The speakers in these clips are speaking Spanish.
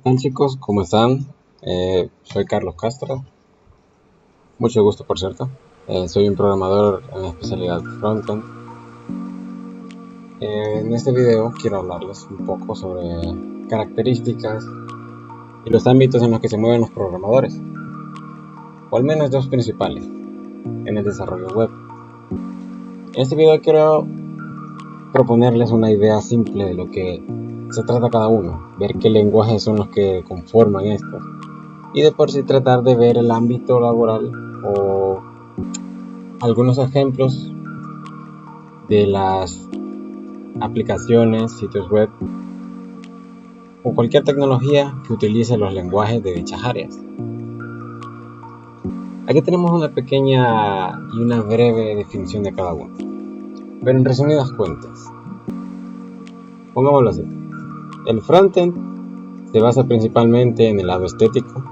tal, chicos? ¿Cómo están? Soy Carlos Castro, mucho gusto, por cierto. Soy un programador en especialidad frontend. En este video quiero hablarles un poco sobre características y los ámbitos en los que se mueven los programadores, o al menos dos principales en el desarrollo web. En este video quiero proponerles una idea simple de lo que se trata cada uno, ver qué lenguajes son los que conforman estos, y de por sí tratar de ver el ámbito laboral o algunos ejemplos de las aplicaciones, sitios web o cualquier tecnología que utilice los lenguajes de dichas áreas. Aquí tenemos una pequeña y una breve definición de cada uno, pero en resumidas cuentas, pongámoslo así: el frontend se basa principalmente en el lado estético,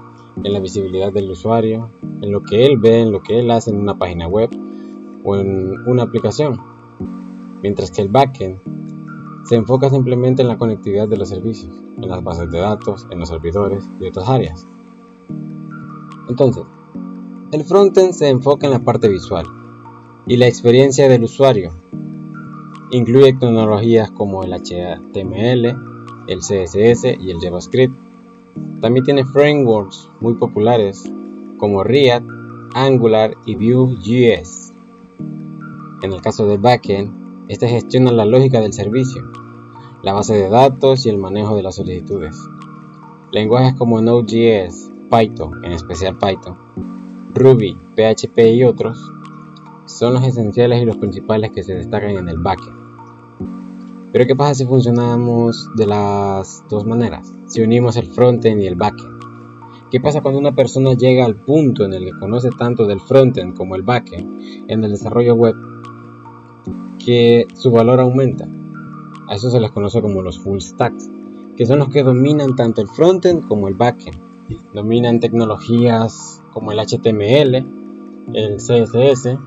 en la visibilidad del usuario, en lo que él ve, en lo que él hace en una página web o en una aplicación, mientras que el backend se enfoca simplemente en la conectividad de los servicios, en las bases de datos, en los servidores y otras áreas. Entonces, el frontend se enfoca en la parte visual y la experiencia del usuario. Incluye tecnologías como el HTML, el CSS y el JavaScript. También tiene frameworks muy populares como React, Angular y Vue.js. En el caso del backend, este gestiona la lógica del servicio, la base de datos y el manejo de las solicitudes. Lenguajes como Node.js, Python, en especial Python, Ruby, PHP y otros son los esenciales y los principales que se destacan en el backend. Pero ¿qué pasa si funcionamos de las dos maneras? Si unimos el frontend y el backend. ¿Qué pasa cuando una persona llega al punto en el que conoce tanto del frontend como el backend en el desarrollo web que su valor aumenta? A eso se les conoce como los full stacks, que son los que dominan tanto el frontend como el backend. Dominan tecnologías como el HTML, el CSS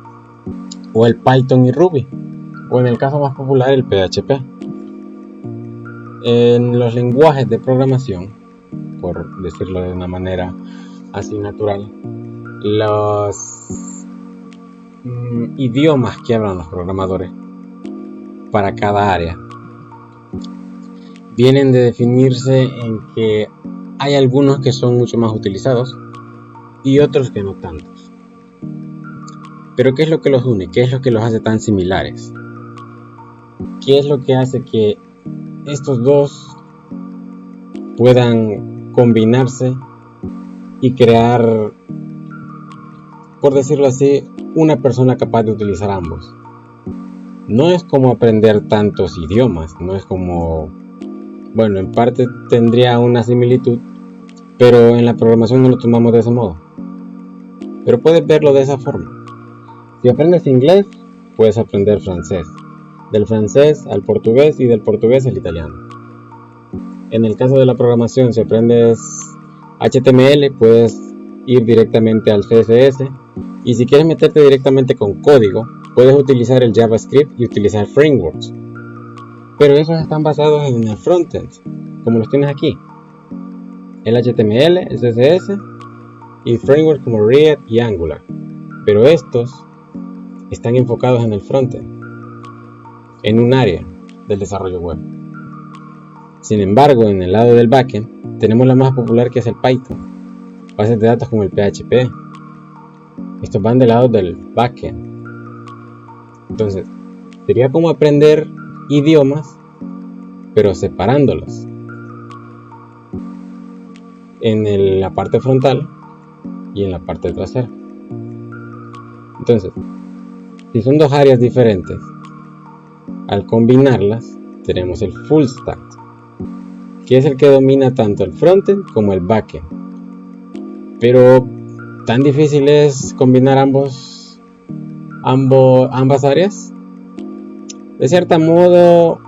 o el Python y Ruby, o en el caso más popular el PHP. En los lenguajes de programación, por decirlo de una manera así natural, los idiomas que hablan los programadores para cada área vienen de definirse en que hay algunos que son mucho más utilizados y otros que no tantos. Pero ¿qué es lo que los une? ¿Qué es lo que los hace tan similares? ¿Qué es lo que hace que estos dos puedan combinarse y crear, por decirlo así, una persona capaz de utilizar ambos? No es como aprender tantos idiomas, no es como, bueno, en parte tendría una similitud, pero en la programación no lo tomamos de ese modo. Pero puedes verlo de esa forma. Si aprendes inglés, puedes aprender francés, del francés al portugués y del portugués al italiano. En el caso de la programación, si aprendes HTML, puedes ir directamente al CSS, y si quieres meterte directamente con código, puedes utilizar el JavaScript y utilizar frameworks. Pero esos están basados en el frontend, como los tienes aquí: el HTML, el CSS y frameworks como React y Angular. Pero estos están enfocados en el frontend, en un área del desarrollo web. Sin embargo, en el lado del backend tenemos la más popular, que es el Python, bases de datos como el PHP. Estos van del lado del backend. Entonces, sería como aprender idiomas, pero separándolos en la parte frontal y en la parte trasera. Entonces, si son dos áreas diferentes, al combinarlas tenemos el full stack, que es el que domina tanto el frontend como el backend. Pero ¿tan difícil es combinar ambas áreas? De cierto modo,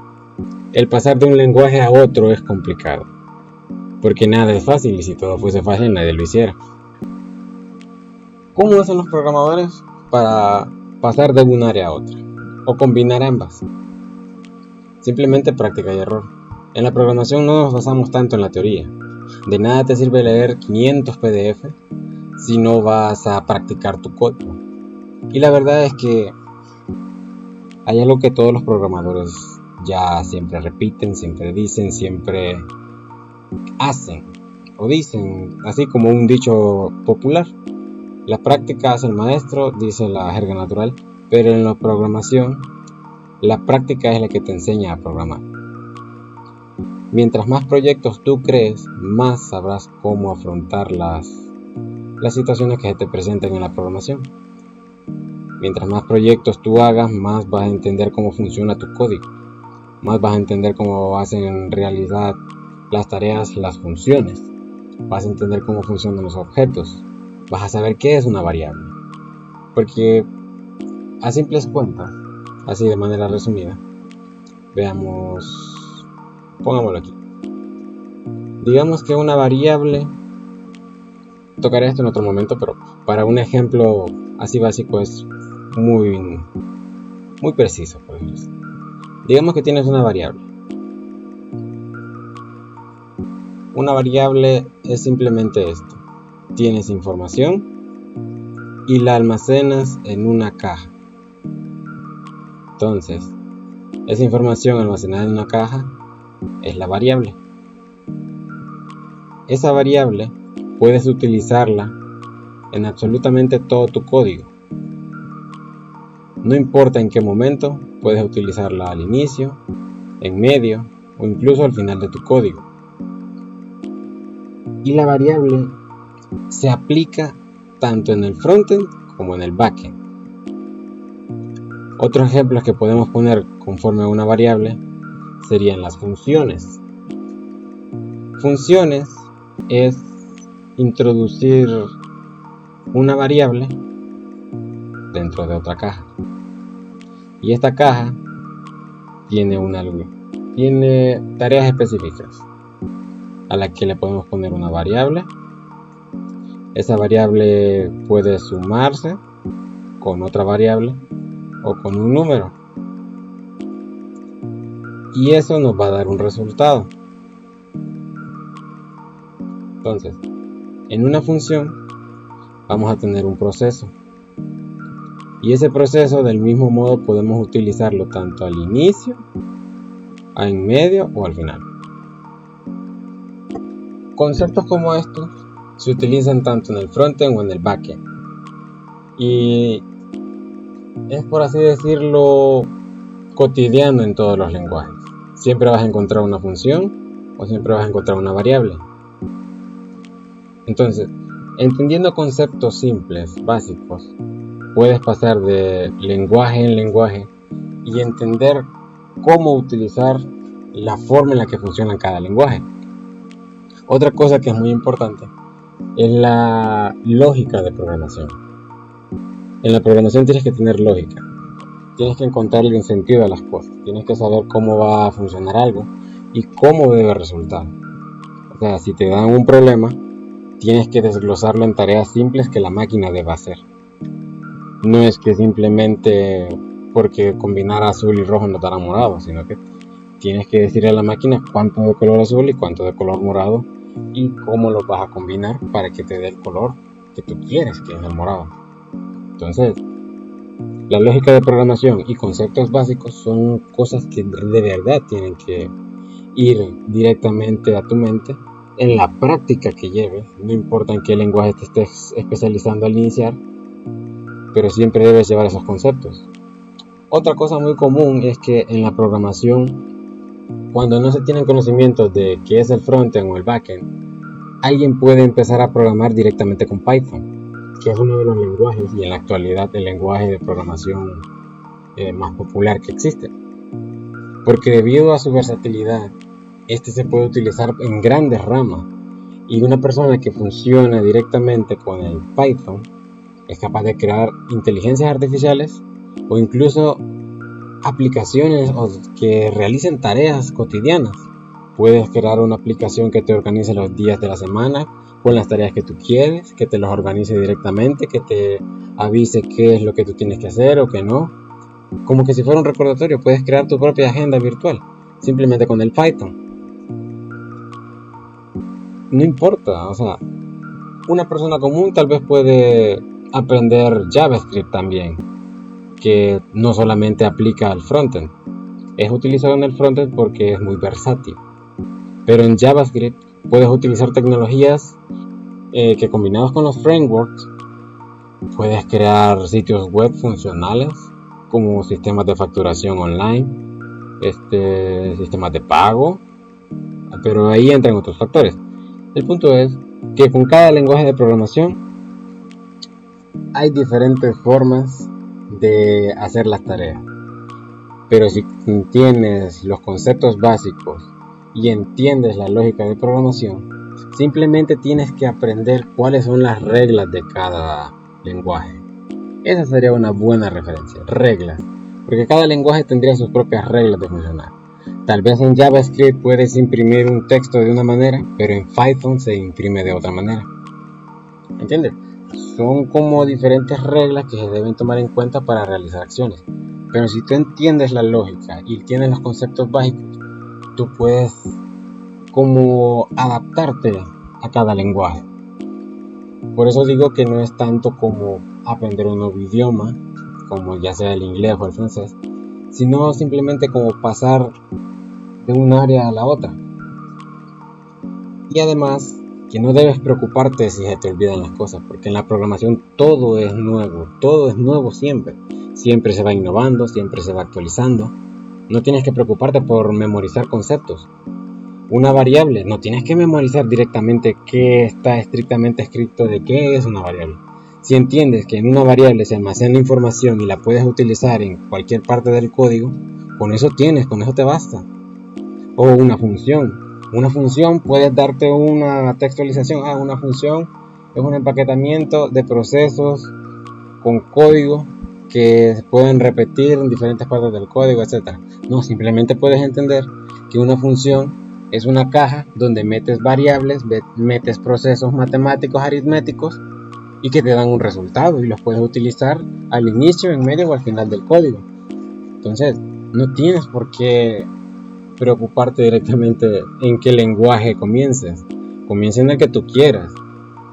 el pasar de un lenguaje a otro es complicado, porque nada es fácil, y si todo fuese fácil nadie lo hiciera. ¿Cómo hacen los programadores para pasar de un área a otra o combinar ambas? Simplemente práctica y error. En la programación no nos basamos tanto en la teoría, De nada te sirve leer 500 PDF si no vas a practicar tu código. Y la verdad es que hay algo que todos los programadores ya siempre repiten, siempre dicen, siempre hacen o dicen, así como un dicho popular: la práctica hace el maestro, dice la jerga natural, pero en la programación la práctica es la que te enseña a programar. Mientras más proyectos tú crees, más sabrás cómo afrontar las situaciones que se te presenten en la programación. Mientras más proyectos tú hagas, más vas a entender cómo funciona tu código, más vas a entender cómo hacen en realidad las tareas, las funciones, vas a entender cómo funcionan los objetos, vas a saber qué es una variable. Porque a simples cuentas, así de manera resumida, veamos, pongámoslo aquí. Digamos que una variable, tocaré esto en otro momento, pero para un ejemplo así básico es muy preciso, por ejemplo. Digamos que tienes una variable. Una variable es simplemente esto: tienes información y la almacenas en una caja. Entonces, esa información almacenada en una caja es la variable. Esa variable puedes utilizarla en absolutamente todo tu código. No importa en qué momento, puedes utilizarla al inicio, en medio o incluso al final de tu código. Y la variable se aplica tanto en el frontend como en el backend. Otros ejemplos que podemos poner conforme a una variable serían las funciones. Funciones es introducir una variable dentro de otra caja. Y esta caja tiene tareas específicas a la que le podemos poner una variable. Esa variable puede sumarse con otra variable o con un número, y eso nos va a dar un resultado. Entonces, en una función vamos a tener un proceso, y ese proceso del mismo modo podemos utilizarlo tanto al inicio, en medio o al final. Conceptos como estos se utilizan tanto en el frontend o en el backend, y es, por así decirlo, cotidiano en todos los lenguajes. Siempre vas a encontrar una función o siempre vas a encontrar una variable. Entonces, entendiendo conceptos simples, básicos, puedes pasar de lenguaje en lenguaje y entender cómo utilizar la forma en la que funciona cada lenguaje. Otra cosa que es muy importante es la lógica de programación. En la programación tienes que tener lógica. Tienes que encontrarle un sentido a las cosas. Tienes que saber cómo va a funcionar algo y cómo debe resultar. O sea, si te dan un problema, tienes que desglosarlo en tareas simples que la máquina deba hacer. No es que simplemente porque combinar azul y rojo nos dará morado, sino que tienes que decirle a la máquina cuánto de color azul y cuánto de color morado y cómo los vas a combinar para que te dé el color que tú quieres, que es el morado. Entonces, la lógica de programación y conceptos básicos son cosas que de verdad tienen que ir directamente a tu mente en la práctica que lleves. No importa en qué lenguaje te estés especializando al iniciar, pero siempre debes llevar esos conceptos. Otra cosa muy común es que en la programación, cuando no se tienen conocimientos de qué es el frontend o el backend, alguien puede empezar a programar directamente con Python, que es uno de los lenguajes y en la actualidad el lenguaje de programación más popular que existe, porque debido a su versatilidad, este se puede utilizar en grandes ramas, y una persona que funciona directamente con el Python es capaz de crear inteligencias artificiales o incluso aplicaciones que realicen tareas cotidianas. Puedes crear una aplicación que te organice los días de la semana con las tareas que tú quieres, que te los organice directamente, que te avise qué es lo que tú tienes que hacer o qué no. Como que si fuera un recordatorio, puedes crear tu propia agenda virtual simplemente con el Python. no importa, o sea, una persona común tal vez puede aprender JavaScript también, que no solamente aplica al frontend, es utilizado en el frontend porque es muy versátil, pero en JavaScript puedes utilizar tecnologías que combinados con los frameworks puedes crear sitios web funcionales como sistemas de facturación online, sistemas de pago, pero ahí entran otros factores. El punto es que con cada lenguaje de programación hay diferentes formas de hacer las tareas, pero si entiendes los conceptos básicos y entiendes la lógica de programación, simplemente tienes que aprender cuáles son las reglas de cada lenguaje. Esa sería una buena referencia, reglas, porque cada lenguaje tendría sus propias reglas de funcionar. Tal vez en JavaScript puedes imprimir un texto de una manera, pero en Python se imprime de otra manera. ¿Entiendes? Son como diferentes reglas que se deben tomar en cuenta para realizar acciones. Pero si tú entiendes la lógica y tienes los conceptos básicos, tú puedes como adaptarte a cada lenguaje. Por eso digo que no es tanto como aprender un nuevo idioma, como ya sea el inglés o el francés, sino simplemente como pasar de un área a la otra. Y además, que no debes preocuparte si se te olvidan las cosas, porque en la programación todo es nuevo siempre. Siempre se va innovando, siempre se va actualizando. No tienes que preocuparte por memorizar conceptos. Una variable, no tienes que memorizar directamente qué está estrictamente escrito de qué es una variable. Si entiendes que en una variable se almacena información y la puedes utilizar en cualquier parte del código, con eso te basta. O una función. Una función puede darte una textualización. Una función es un empaquetamiento de procesos con código que se pueden repetir en diferentes partes del código, etc. No, simplemente puedes entender que una función es una caja donde metes variables, metes procesos matemáticos, aritméticos y que te dan un resultado y los puedes utilizar al inicio, en medio o al final del código. Entonces, no tienes por qué preocuparte directamente en qué lenguaje comiences. Comienza en el que tú quieras,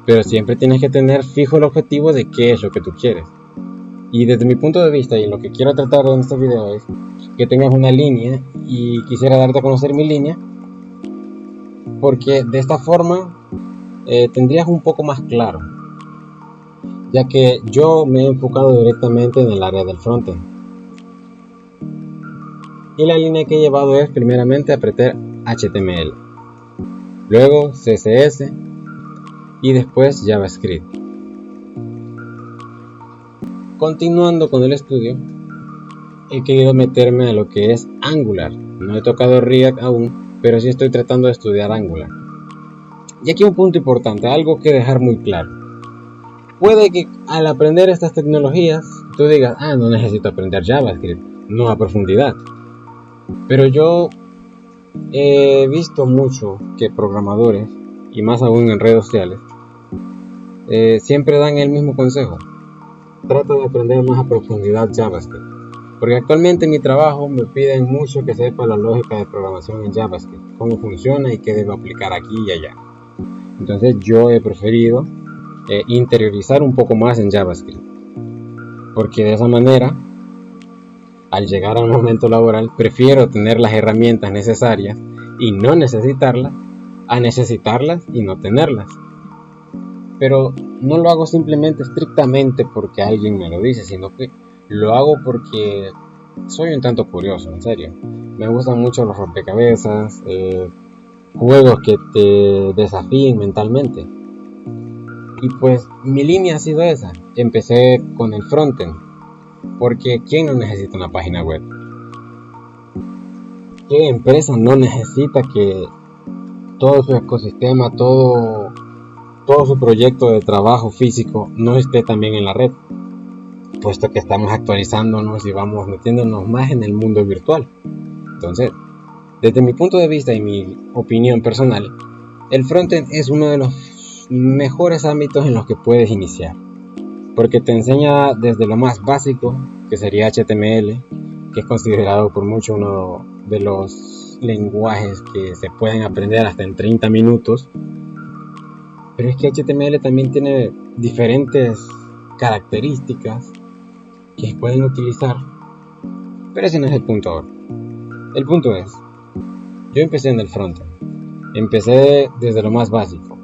pero siempre tienes que tener fijo el objetivo de qué es lo que tú quieres. Y desde mi punto de vista y lo que quiero tratar en este video es que tengas una línea, y quisiera darte a conocer mi línea porque de esta forma tendrías un poco más claro, ya que yo me he enfocado directamente en el área del frontend. Y la línea que he llevado es primeramente apretar HTML, luego CSS y después JavaScript. Continuando con el estudio, he querido meterme a lo que es Angular. No he tocado React aún, pero sí estoy tratando de estudiar Angular. Y aquí un punto importante, algo que dejar muy claro. Puede que al aprender estas tecnologías tú digas, no necesito aprender JavaScript, no a profundidad. Pero yo he visto mucho que programadores, y más aún en redes sociales, siempre dan el mismo consejo. Trata de aprender más a profundidad JavaScript. Porque actualmente en mi trabajo me piden mucho que sepa la lógica de programación en JavaScript, cómo funciona y qué debo aplicar aquí y allá. Entonces yo he preferido interiorizar un poco más en JavaScript, porque de esa manera, al llegar al momento laboral, prefiero tener las herramientas necesarias y no necesitarlas, a necesitarlas y no tenerlas. Pero no lo hago simplemente estrictamente porque alguien me lo dice, sino que lo hago porque soy un tanto curioso, en serio. Me gustan mucho los rompecabezas, juegos que te desafíen mentalmente. Y pues mi línea ha sido esa. Empecé con el frontend, porque ¿quién no necesita una página web? ¿Qué empresa no necesita que todo su ecosistema, todo su proyecto de trabajo físico no esté también en la red? Puesto que estamos actualizándonos y vamos metiéndonos más en el mundo virtual. Entonces, desde mi punto de vista y mi opinión personal, el frontend es uno de los mejores ámbitos en los que puedes iniciar, porque te enseña desde lo más básico, que sería HTML, que es considerado por muchos uno de los lenguajes que se pueden aprender hasta en 30 minutos, Pero es que HTML también tiene diferentes características que se pueden utilizar. Pero ese no es el punto ahora. El punto es, yo empecé en el frontend. Empecé desde lo más básico.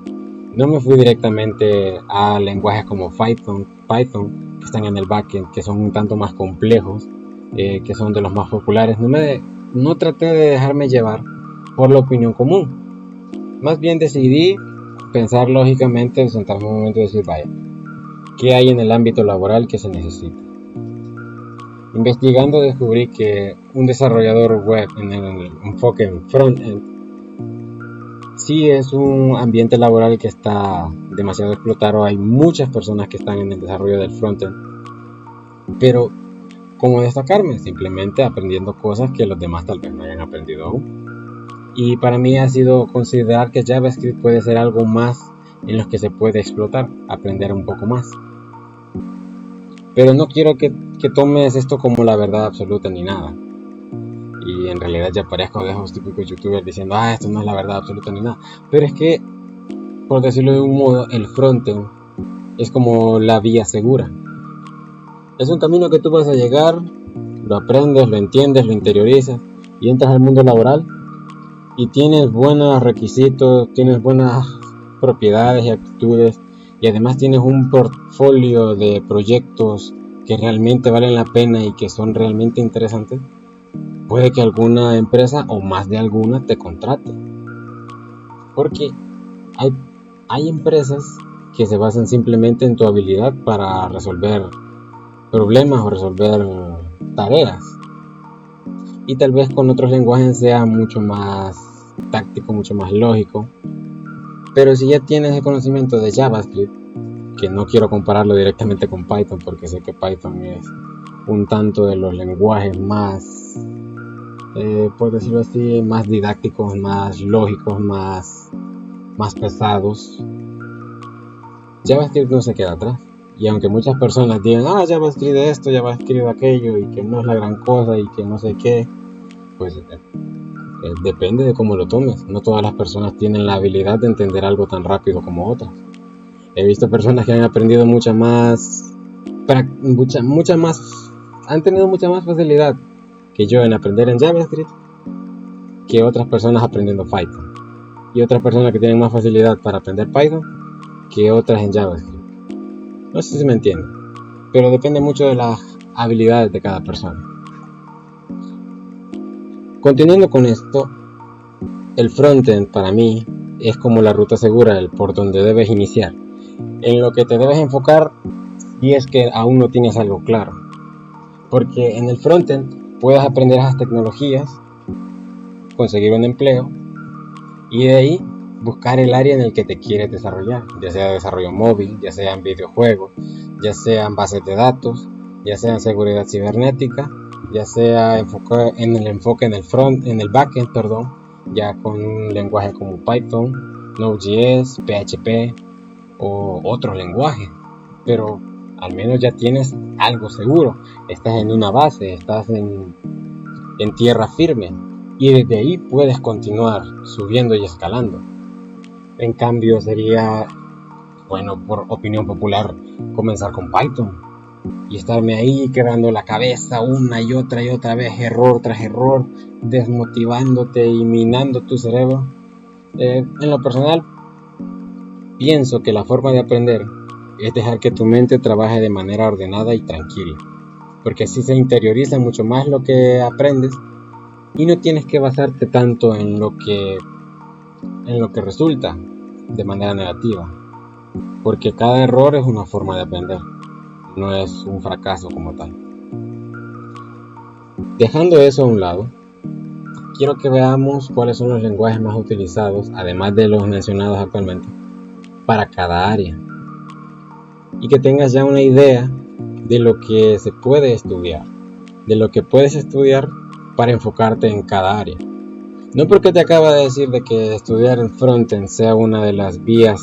No me fui directamente a lenguajes como Python, que están en el backend, que son un tanto más complejos, que son de los más populares. No traté de dejarme llevar por la opinión común. Más bien decidí pensar lógicamente, sentarme un momento y decir, vaya, ¿qué hay en el ámbito laboral que se necesita? Investigando descubrí que un desarrollador web en el enfoque en frontend sí es un ambiente laboral que está demasiado explotado. Hay muchas personas que están en el desarrollo del frontend, pero ¿cómo destacarme? Simplemente aprendiendo cosas que los demás tal vez no hayan aprendido aún. Y para mí ha sido considerar que JavaScript puede ser algo más en los que se puede explotar, aprender un poco más. Pero no quiero que tomes esto como la verdad absoluta ni nada. Y en realidad ya parezco de esos típicos youtubers diciendo, esto no es la verdad absoluta ni nada. Pero es que, por decirlo de un modo, el frontend es como la vía segura. Es un camino que tú vas a llegar, lo aprendes, lo entiendes, lo interiorizas y entras al mundo laboral y tienes buenos requisitos, tienes buenas propiedades y actitudes y además tienes un portfolio de proyectos que realmente valen la pena y que son realmente interesantes. Puede que alguna empresa o más de alguna te contrate, porque hay empresas que se basan simplemente en tu habilidad para resolver problemas o resolver tareas, y tal vez con otros lenguajes sea mucho más táctico, mucho más lógico. Pero si ya tienes el conocimiento de JavaScript, que no quiero compararlo directamente con Python porque sé que Python es un tanto de los lenguajes más, por decirlo así, más didácticos, más lógicos, más pesados, JavaScript no se queda atrás. Y aunque muchas personas digan, JavaScript de esto, JavaScript de aquello, y que no es la gran cosa, y que no sé qué, pues depende de cómo lo tomes. No todas las personas tienen la habilidad de entender algo tan rápido como otras. He visto personas que han aprendido han tenido mucha más facilidad que yo en aprender en JavaScript que otras personas aprendiendo Python. Y otras personas que tienen más facilidad para aprender Python que otras en JavaScript. No sé si me entienden, pero depende mucho de las habilidades de cada persona. Continuando con esto, el frontend para mí es como la ruta segura, el por donde debes iniciar, en lo que te debes enfocar si es que aún no tienes algo claro. Porque en el frontend puedes aprender esas tecnologías, conseguir un empleo y de ahí buscar el área en el que te quieres desarrollar, ya sea desarrollo móvil, ya sea en videojuegos, ya sea en bases de datos, ya sea en seguridad cibernética, ya sea en el backend, ya con un lenguaje como Python, Node.js, PHP o otro lenguaje. Pero al menos ya tienes algo seguro, estás en una base, estás en tierra firme y desde ahí puedes continuar subiendo y escalando. En cambio sería, por opinión popular, comenzar con Python y estarme ahí quebrando la cabeza una y otra vez, error tras error, desmotivándote y minando tu cerebro. En lo personal, pienso que la forma de aprender es dejar que tu mente trabaje de manera ordenada y tranquila, porque así se interioriza mucho más lo que aprendes y no tienes que basarte tanto en lo que resulta de manera negativa, porque cada error es una forma de aprender, no es un fracaso como tal. Dejando eso a un lado, quiero que veamos cuáles son los lenguajes más utilizados, además de los mencionados actualmente, para cada área, y que tengas ya una idea de lo que se puede estudiar, de lo que puedes estudiar para enfocarte en cada área. No porque te acaba de decir de que estudiar en frontend sea una de las vías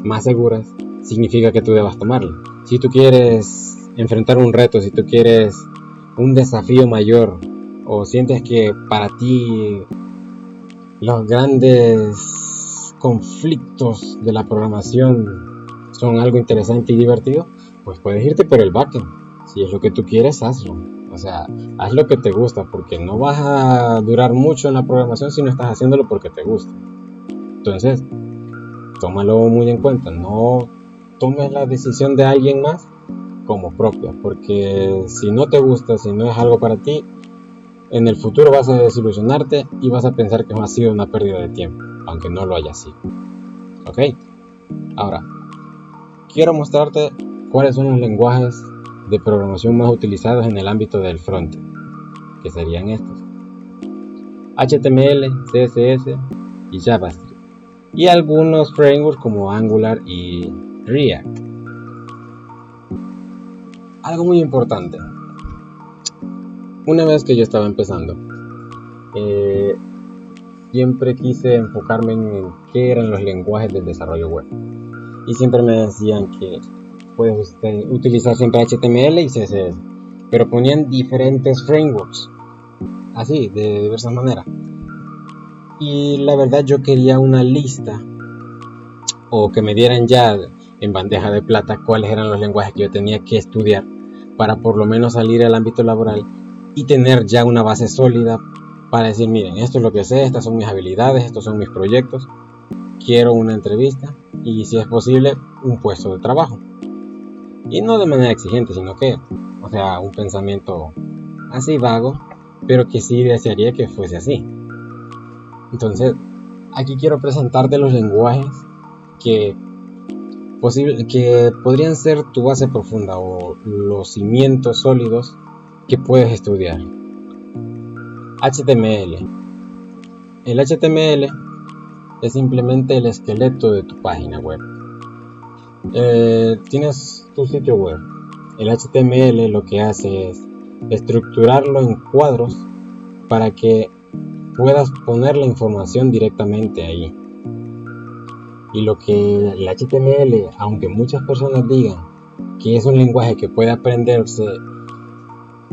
más seguras, significa que tú debas tomarlo. Si tú quieres enfrentar un reto, si tú quieres un desafío mayor, o sientes que para ti los grandes conflictos de la programación son algo interesante y divertido, pues puedes irte por el backend. Si es lo que tú quieres, hazlo. O sea, haz lo que te gusta, porque no vas a durar mucho en la programación si no estás haciéndolo porque te gusta. Entonces, tómalo muy en cuenta. No tomes la decisión de alguien más como propia, porque si no te gusta, si no es algo para ti, en el futuro vas a desilusionarte y vas a pensar que ha sido una pérdida de tiempo, aunque no lo haya sido. Ok, ahora quiero mostrarte cuáles son los lenguajes de programación más utilizados en el ámbito del frontend, que serían estos: HTML, CSS y JavaScript, y algunos frameworks como Angular y React. Algo muy importante: una vez que yo estaba empezando, siempre quise enfocarme en qué eran los lenguajes del desarrollo web, y siempre me decían que puedes utilizar siempre HTML y CSS, pero ponían diferentes frameworks, así, de diversas maneras. Y la verdad, yo quería una lista, o que me dieran ya en bandeja de plata cuáles eran los lenguajes que yo tenía que estudiar para por lo menos salir al ámbito laboral y tener ya una base sólida para decir: miren, esto es lo que sé, estas son mis habilidades, estos son mis proyectos, quiero una entrevista y, si es posible, un puesto de trabajo. Y no de manera exigente, sino que, o sea, un pensamiento así vago, pero que sí desearía que fuese así. Entonces, aquí quiero presentarte los lenguajes que podrían ser tu base profunda o los cimientos sólidos que puedes estudiar. HTML. El HTML es simplemente el esqueleto de tu página web. Tienes tu sitio web. El HTML lo que hace es estructurarlo en cuadros para que puedas poner la información directamente ahí. Y lo que el HTML, aunque muchas personas digan que es un lenguaje que puede aprenderse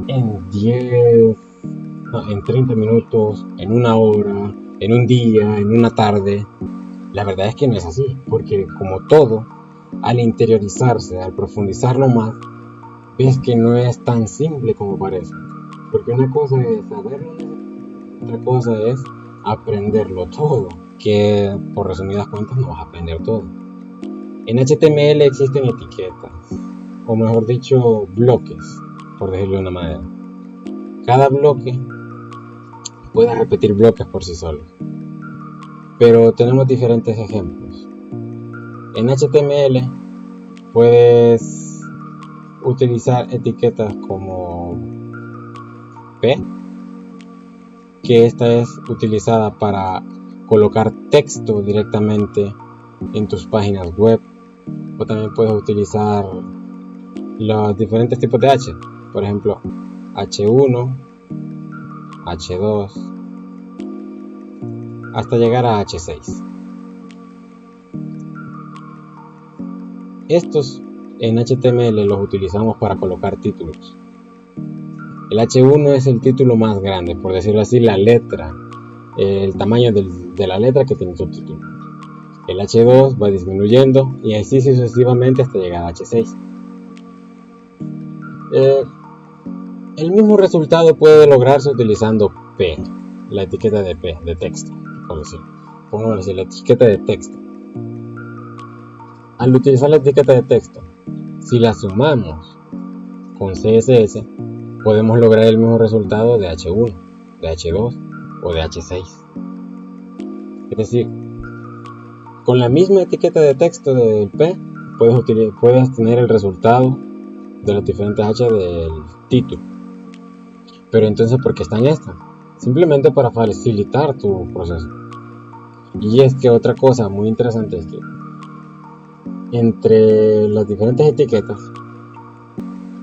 en 30 minutos, en una hora, en un día, en una tarde, la verdad es que no es así, porque como todo, al interiorizarse, al profundizarlo más, ves que no es tan simple como parece. Porque una cosa es saberlo, otra cosa es aprenderlo todo, que por resumidas cuentas no vas a aprender todo. En HTML existen etiquetas, o mejor dicho, bloques, por decirlo de una manera. Cada bloque puede repetir bloques por sí solo, pero tenemos diferentes ejemplos. En HTML puedes utilizar etiquetas como P, que esta es utilizada para colocar texto directamente en tus páginas web, o también puedes utilizar los diferentes tipos de H, por ejemplo H1, H2, hasta llegar a H6. Estos en HTML los utilizamos para colocar títulos. El H1 es el título más grande, por decirlo así, la letra, el tamaño de la letra que tiene tu título. El H2 va disminuyendo y así sucesivamente hasta llegar a H6. El mismo resultado puede lograrse utilizando P, la etiqueta de P, de texto, por decirlo. Pongamos así, la etiqueta de texto. Al utilizar la etiqueta de texto, si la sumamos con CSS, podemos lograr el mismo resultado de H1, de H2 o de H6. Es decir, con la misma etiqueta de texto del P, puedes tener el resultado de las diferentes H del título. Pero entonces, ¿por qué están estas? Simplemente para facilitar tu proceso. Y es que otra cosa muy interesante es que entre las diferentes etiquetas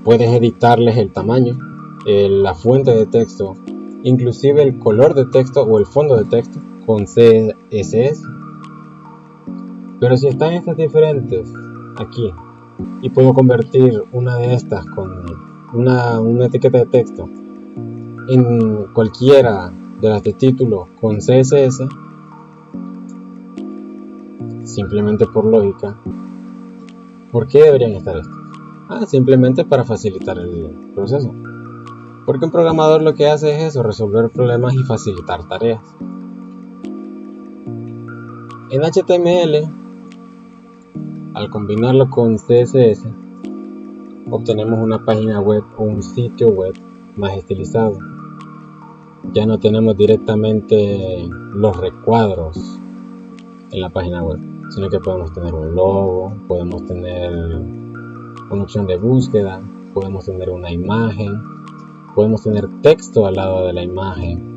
puedes editarles el tamaño, la fuente de texto, inclusive el color de texto o el fondo de texto con CSS. Pero si están estas diferentes aquí y puedo convertir una de estas con una etiqueta de texto en cualquiera de las de título con CSS, simplemente por lógica, ¿por qué deberían estar estos? Simplemente para facilitar el proceso. Porque un programador lo que hace es eso, resolver problemas y facilitar tareas. En HTML, al combinarlo con CSS, obtenemos una página web o un sitio web más estilizado. Ya no tenemos directamente los recuadros en la página web, sino que podemos tener un logo, podemos tener una opción de búsqueda, podemos tener una imagen, podemos tener texto al lado de la imagen,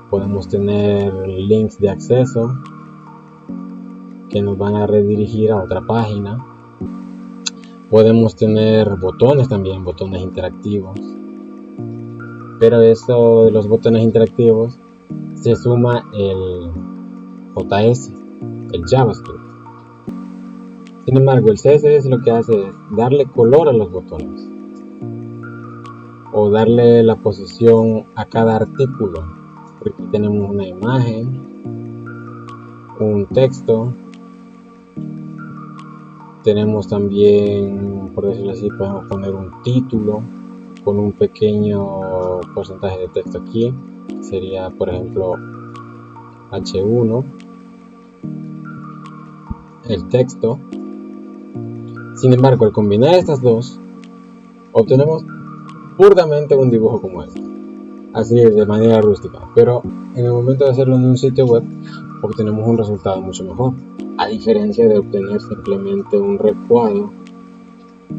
podemos tener links de acceso que nos van a redirigir a otra página, podemos tener botones también, botones interactivos, pero eso de los botones interactivos se suma el JS, el JavaScript. Sin embargo, el CSS lo que hace es darle color a los botones o darle la posición a cada artículo. Por aquí tenemos una imagen, un texto, tenemos también, por decirlo así, podemos poner un título con un pequeño porcentaje de texto aquí, sería por ejemplo H1, el texto. Sin embargo, al combinar estas dos, obtenemos burdamente un dibujo como este, así de manera rústica, pero en el momento de hacerlo en un sitio web obtenemos un resultado mucho mejor, a diferencia de obtener simplemente un recuadro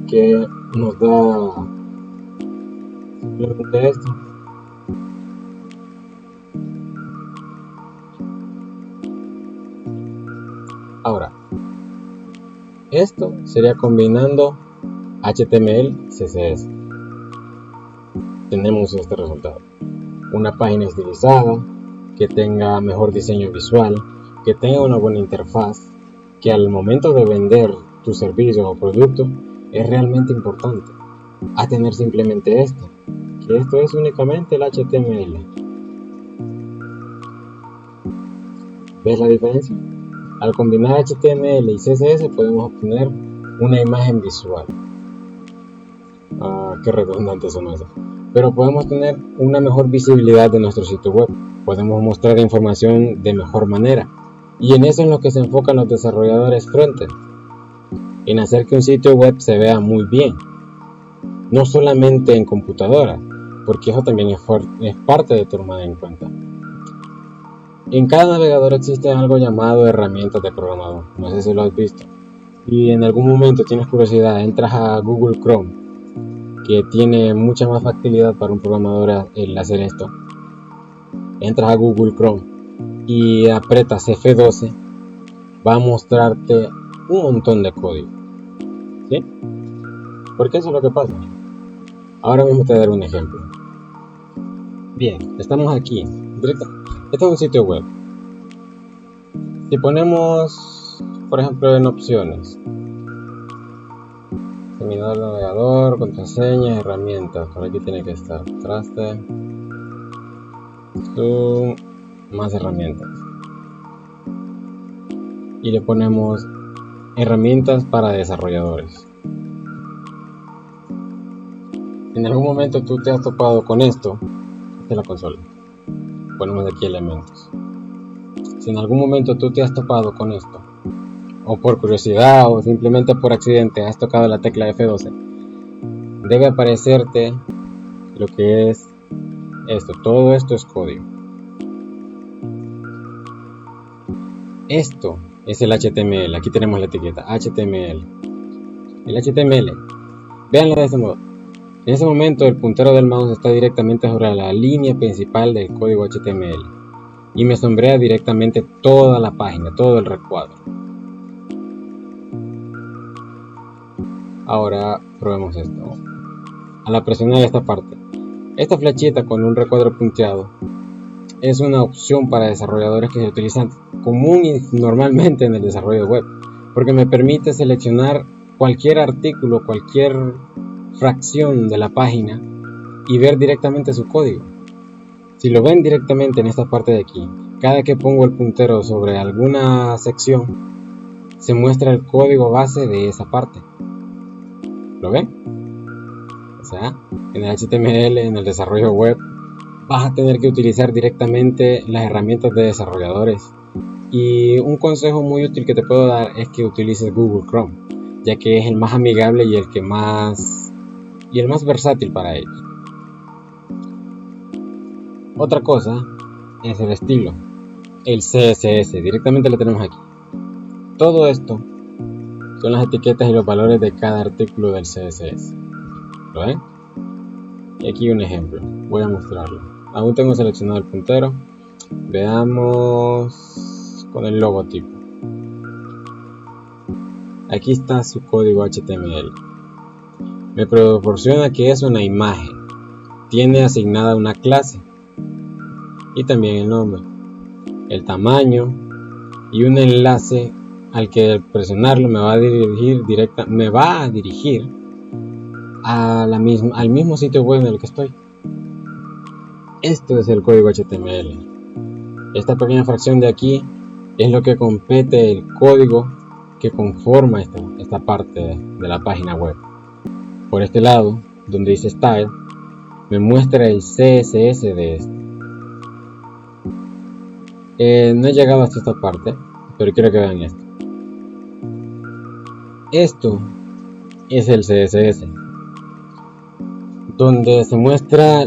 que nos da simplemente esto. Ahora, esto sería combinando HTML y CSS. Tenemos este resultado: una página estilizada, que tenga mejor diseño visual, que tenga una buena interfaz, que al momento de vender tu servicio o producto es realmente importante a tener simplemente esto, que esto es únicamente el HTML. ¿Ves la diferencia? Al combinar HTML y CSS podemos obtener una imagen visual. Qué redundante son eso. Pero podemos tener una mejor visibilidad de nuestro sitio web. Podemos mostrar información de mejor manera. Y en eso es lo que se enfocan los desarrolladores frontend. En hacer que un sitio web se vea muy bien. No solamente en computadora, porque eso también es parte de tomar en cuenta. En cada navegador existe algo llamado herramientas de programador. No sé si lo has visto. Y en algún momento tienes curiosidad, entras a Google Chrome, que tiene mucha más facilidad para un programador el hacer esto. Entras a Google Chrome y apretas F12, va a mostrarte un montón de código, ¿sí? Porque eso es lo que pasa. Ahora mismo te daré un ejemplo. Bien, estamos aquí. Este es un sitio web. Si ponemos, por ejemplo, en opciones, terminal navegador, contraseñas, herramientas, por aquí tiene que estar traste, zoom, más herramientas, y le ponemos herramientas para desarrolladores. En algún momento tú te has topado con esto. Esta es la consola, ponemos aquí elementos. Si en algún momento tú te has topado con esto, o por curiosidad o simplemente por accidente has tocado la tecla F12, debe aparecerte lo que es esto. Todo esto es código. Esto es el HTML. Aquí tenemos la etiqueta HTML. El HTML, véanlo de este modo. En ese momento el puntero del mouse está directamente sobre la línea principal del código HTML y me sombrea directamente toda la página, todo el recuadro. Ahora probemos esto. Al presionar esta parte, esta flechita con un recuadro punteado es una opción para desarrolladores que se utilizan común y normalmente en el desarrollo web, porque me permite seleccionar cualquier artículo, cualquier fracción de la página y ver directamente su código. Si lo ven directamente en esta parte de aquí, cada que pongo el puntero sobre alguna sección, se muestra el código base de esa parte. ¿Lo ven? O sea, en el HTML, en el desarrollo web, vas a tener que utilizar directamente las herramientas de desarrolladores. Y un consejo muy útil que te puedo dar es que utilices Google Chrome, ya que es el más amigable y el más versátil para ellos. Otra cosa es el estilo, el CSS, directamente lo tenemos aquí. Todo esto son las etiquetas y los valores de cada artículo del CSS. ¿Lo ven? Y aquí un ejemplo, voy a mostrarlo. Aún tengo seleccionado el puntero. Veamos con el logotipo. Aquí está su código HTML. Me proporciona que es una imagen. Tiene asignada una clase y también el nombre, el tamaño y un enlace al que al presionarlo me va a dirigir al mismo sitio web en el que estoy. Esto es el código HTML. Esta pequeña fracción de aquí es lo que compete el código que conforma esta parte de la página web. Por este lado, donde dice Style, me muestra el CSS de esto. No he llegado hasta esta parte, pero quiero que vean esto. Esto es el CSS, donde se muestra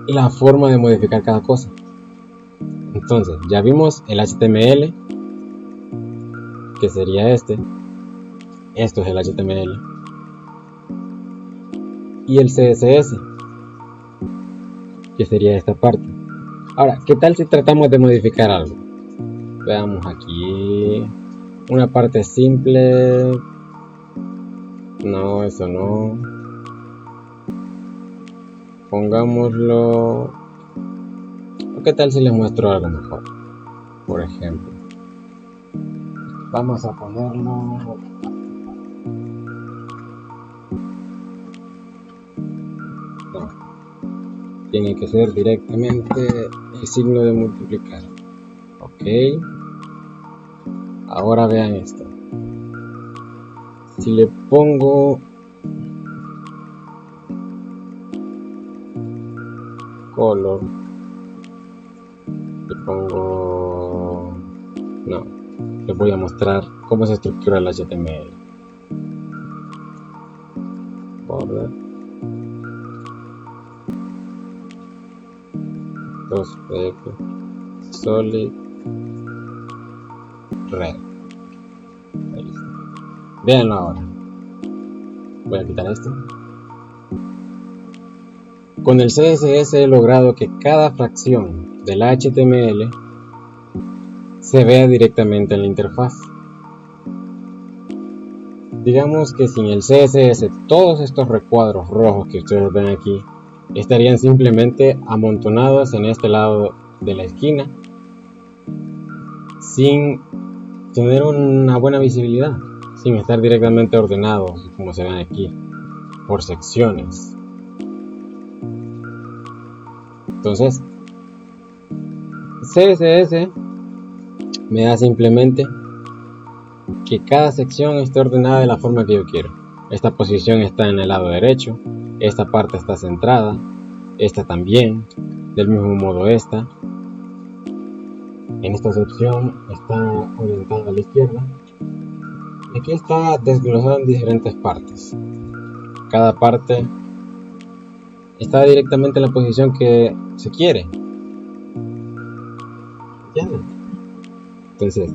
la forma de modificar cada cosa. Entonces, ya vimos el HTML, que sería esto es el HTML, y el CSS, que sería esta parte. Ahora, ¿qué tal si tratamos de modificar algo? Veamos aquí, una parte simple. No, eso no. Pongámoslo. ¿Qué tal si les muestro algo mejor? Por ejemplo, vamos a ponerlo. No, tiene que ser directamente el signo de multiplicar. Ok. Ahora vean esto. Si le pongo color, le pongo... No, les voy a mostrar cómo se estructura el HTML. Border, 2pf, solid, red. Ahí está. Véanlo ahora. Voy a quitar esto. Con el CSS he logrado que cada fracción del HTML se vea directamente en la interfaz. Digamos que sin el CSS todos estos recuadros rojos que ustedes ven aquí estarían simplemente amontonados en este lado de la esquina sin tener una buena visibilidad, sin estar directamente ordenados como se ven aquí por secciones. Entonces, CSS me da simplemente que cada sección esté ordenada de la forma que yo quiero. Esta posición está en el lado derecho, esta parte está centrada, esta también, del mismo modo esta. En esta sección está orientada a la izquierda. Aquí está desglosado en diferentes partes. Cada parte está directamente en la posición que se quiere. ¿Entienden? Entonces,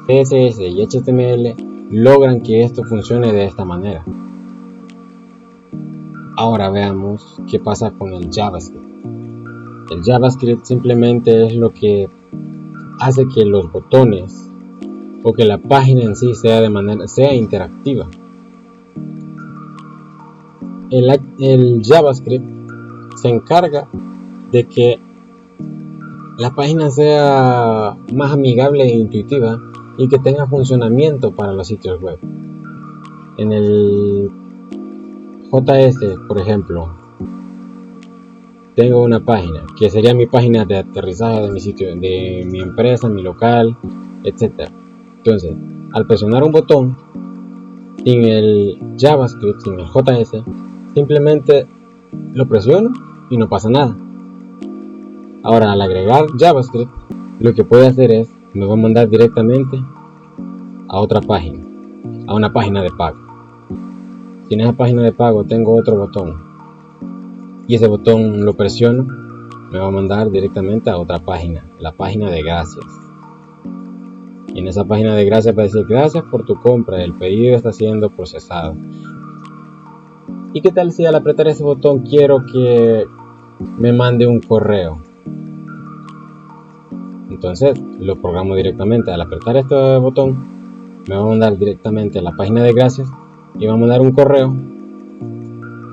CSS y HTML logran que esto funcione de esta manera. Ahora veamos qué pasa con el JavaScript. El JavaScript simplemente es lo que hace que los botones o que la página en sí sea interactiva. El JavaScript se encarga de que la página sea más amigable e intuitiva y que tenga funcionamiento para los sitios web. En el JS, por ejemplo, tengo una página que sería mi página de aterrizaje de mi sitio, de mi empresa, mi local, etc. Entonces, al presionar un botón sin el JavaScript, sin el JS, simplemente lo presiono y no pasa nada. Ahora, al agregar JavaScript, lo que puede hacer es, me va a mandar directamente a otra página, a una página de pago. Si en esa página de pago tengo otro botón y ese botón lo presiono, me va a mandar directamente a otra página, la página de gracias. Y en esa página de gracias va a decir: gracias por tu compra, el pedido está siendo procesado. ¿Y qué tal si al apretar ese botón quiero que me mande un correo? Entonces lo programo directamente. Al apretar este botón me va a mandar directamente a la página de gracias y va a mandar un correo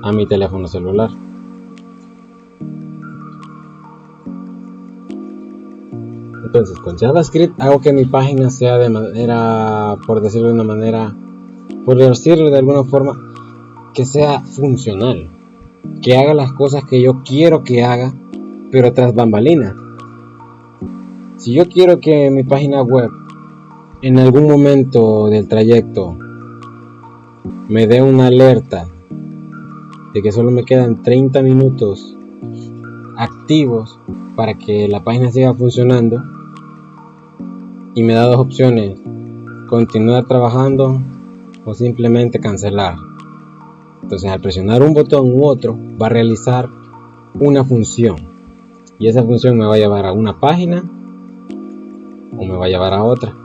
a mi teléfono celular. Entonces, con JavaScript hago que mi página sea de manera, por decirlo de alguna forma, que sea funcional, que haga las cosas que yo quiero que haga, pero tras bambalinas. Si yo quiero que mi página web en algún momento del trayecto me dé una alerta de que solo me quedan 30 minutos activos para que la página siga funcionando, y me da dos opciones: continuar trabajando o simplemente cancelar. Entonces, al presionar un botón u otro, va a realizar una función, y esa función me va a llevar a una página o me va a llevar a otra.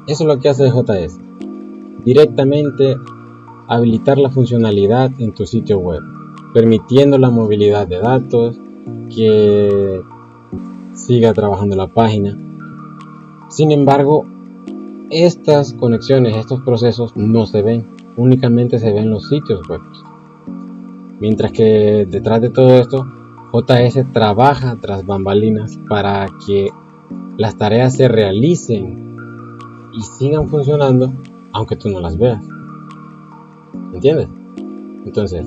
Eso es lo que hace JS: directamente habilitar la funcionalidad en tu sitio web, permitiendo la movilidad de datos, que siga trabajando la página. Sin embargo, estas conexiones, estos procesos no se ven, únicamente se ven en los sitios web. Mientras que detrás de todo esto, JS trabaja tras bambalinas para que las tareas se realicen y sigan funcionando aunque tú no las veas. ¿Entiendes? Entonces,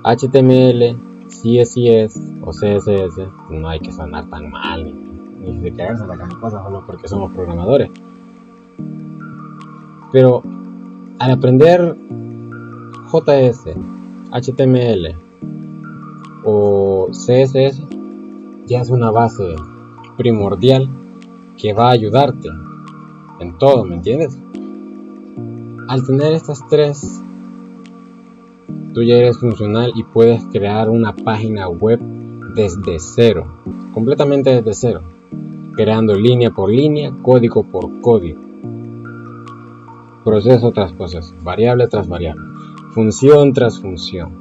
HTML, CSS o CSS, no hay que sonar tan mal ni de caerse la gran cosa solo porque somos programadores. Pero al aprender JS, HTML o CSS, ya es una base primordial que va a ayudarte en todo, ¿me entiendes? Al tener estas tres, tú ya eres funcional y puedes crear una página web desde cero, completamente desde cero, creando línea por línea, código por código, proceso tras proceso, variable tras variable, función tras función.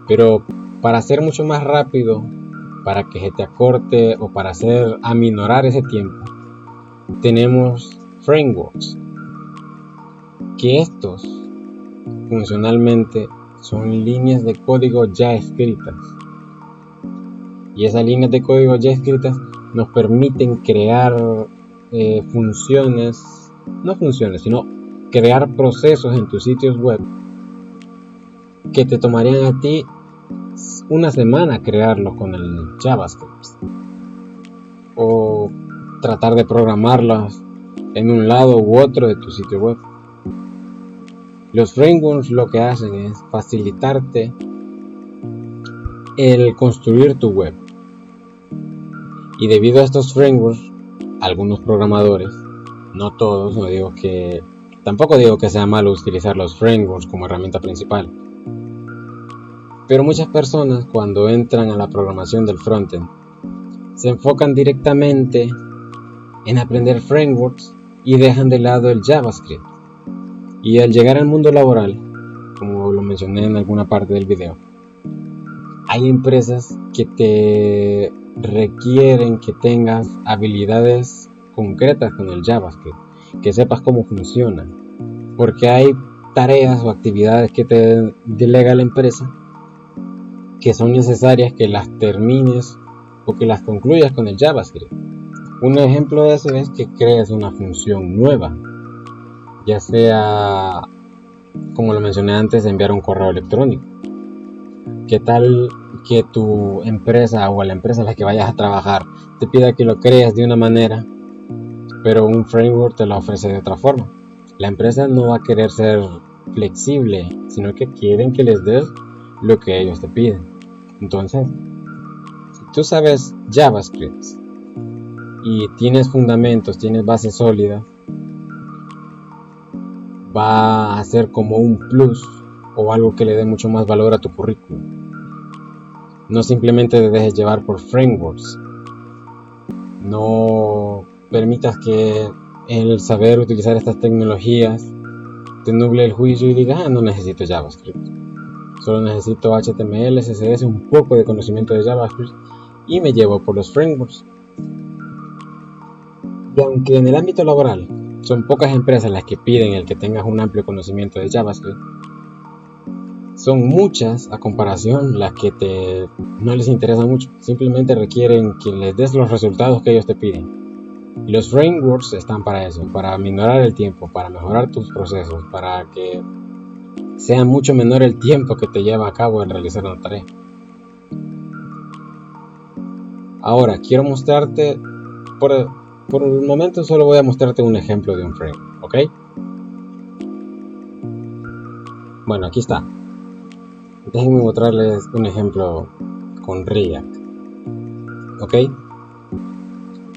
Pero para hacer mucho más rápido, para que se te acorte o para hacer aminorar ese tiempo, tenemos frameworks, que estos funcionalmente son líneas de código ya escritas, y esas líneas de código ya escritas nos permiten crear sino crear procesos en tus sitios web que te tomarían a ti una semana crearlos con el JavaScript, o tratar de programarlos en un lado u otro de tu sitio web. Los frameworks lo que hacen es facilitarte el construir tu web, y debido a estos frameworks, algunos programadores, no todos, tampoco digo que sea malo utilizar los frameworks como herramienta principal, pero muchas personas, cuando entran a la programación del frontend, se enfocan directamente en aprender frameworks y dejan de lado el JavaScript. Y al llegar al mundo laboral, como lo mencioné en alguna parte del video, hay empresas que te requieren que tengas habilidades concretas con el JavaScript, que sepas cómo funciona, porque hay tareas o actividades que te delega la empresa que son necesarias que las termines o que las concluyas con el JavaScript. Un ejemplo de eso es que crees una función nueva, ya sea, como lo mencioné antes, enviar un correo electrónico. ¿Qué tal que tu empresa o la empresa a la que vayas a trabajar te pida que lo crees de una manera, pero un framework te lo ofrece de otra forma. La empresa no va a querer ser flexible, sino que quieren que les des lo que ellos te piden. Entonces, si tú sabes JavaScript y tienes fundamentos, tienes base sólida, va a ser como un plus o algo que le dé mucho más valor a tu currículum. No simplemente te dejes llevar por frameworks. No permitas que el saber utilizar estas tecnologías te nuble el juicio y digas, no necesito JavaScript. Solo necesito HTML, CSS, un poco de conocimiento de JavaScript y me llevo por los frameworks. Y aunque en el ámbito laboral son pocas empresas las que piden el que tengas un amplio conocimiento de JavaScript, son muchas a comparación las que no les interesa mucho, simplemente requieren que les des los resultados que ellos te piden. Y los frameworks están para eso, para minorar el tiempo, para mejorar tus procesos, para que sea mucho menor el tiempo que te lleva a cabo en realizar una tarea. Ahora, quiero mostrarte, por el momento solo voy a mostrarte un ejemplo de un framework, ¿ok? Bueno, aquí está. Déjenme mostrarles un ejemplo con React, ¿ok?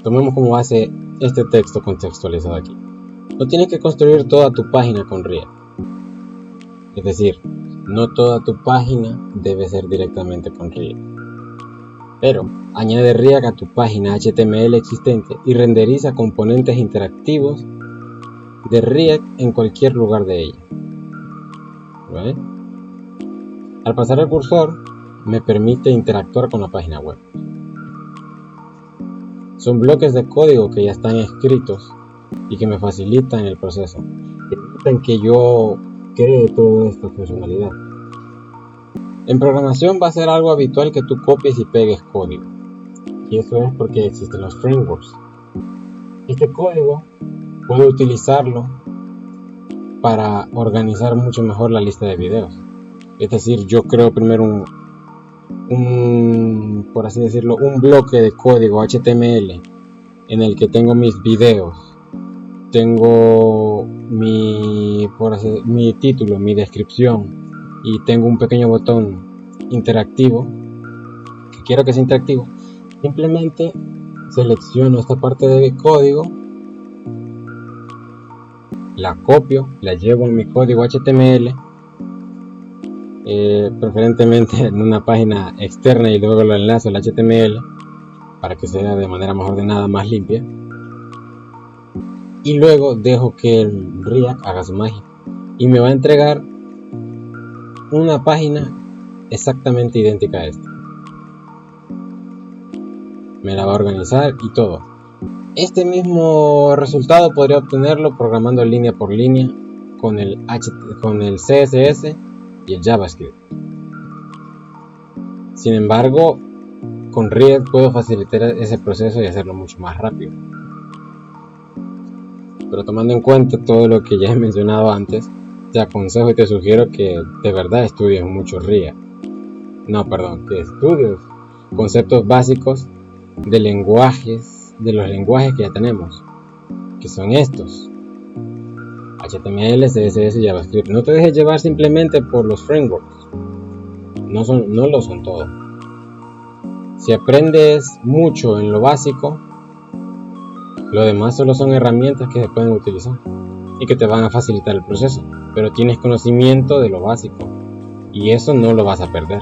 Tomemos como base este texto contextualizado aquí. No tienes que construir toda tu página con React. Es decir, no toda tu página debe ser directamente con React. Pero añade React a tu página HTML existente y renderiza componentes interactivos de React en cualquier lugar de ella. ¿Vale? Al pasar el cursor, me permite interactuar con la página web. Son bloques de código que ya están escritos y que me facilitan el proceso. Permiten que yo cree toda esta funcionalidad. En programación va a ser algo habitual que tú copies y pegues código. Y eso es porque existen los frameworks. Este código puedo utilizarlo para organizar mucho mejor la lista de videos. Es decir, yo creo primero por así decirlo, un bloque de código HTML en el que tengo mis videos, tengo mi título, mi descripción y tengo un pequeño botón interactivo que quiero que sea interactivo. Simplemente selecciono esta parte de código, la copio, la llevo en mi código HTML, preferentemente en una página externa, y luego lo enlazo al HTML para que sea de manera más ordenada, más limpia, y luego dejo que el React haga su magia y me va a entregar una página exactamente idéntica a esta. Me la va a organizar y todo. Este mismo resultado podría obtenerlo programando línea por línea con el CSS y el JavaScript. Sin embargo, con React puedo facilitar ese proceso y hacerlo mucho más rápido. Pero tomando en cuenta todo lo que ya he mencionado antes, te aconsejo y te sugiero que de verdad estudies mucho React. Que estudies conceptos básicos de los lenguajes que ya tenemos, que son estos: HTML, CSS y JavaScript. No te dejes llevar simplemente por los frameworks, no lo son todo. Si aprendes mucho en lo básico, lo demás solo son herramientas que se pueden utilizar y que te van a facilitar el proceso, pero tienes conocimiento de lo básico y eso no lo vas a perder.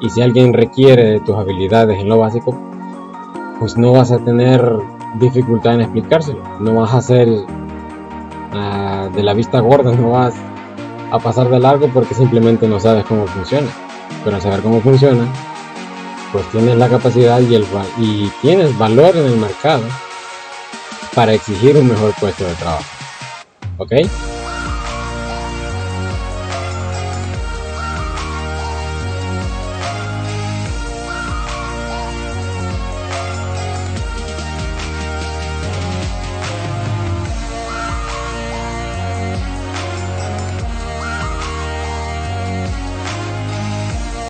Y si alguien requiere de tus habilidades en lo básico, pues no vas a tener dificultad en explicárselo. No vas a hacer de la vista gorda, no vas a pasar de largo porque simplemente no sabes cómo funciona. Pero al saber cómo funciona, pues tienes la capacidad y tienes valor en el mercado para exigir un mejor puesto de trabajo. ¿Ok?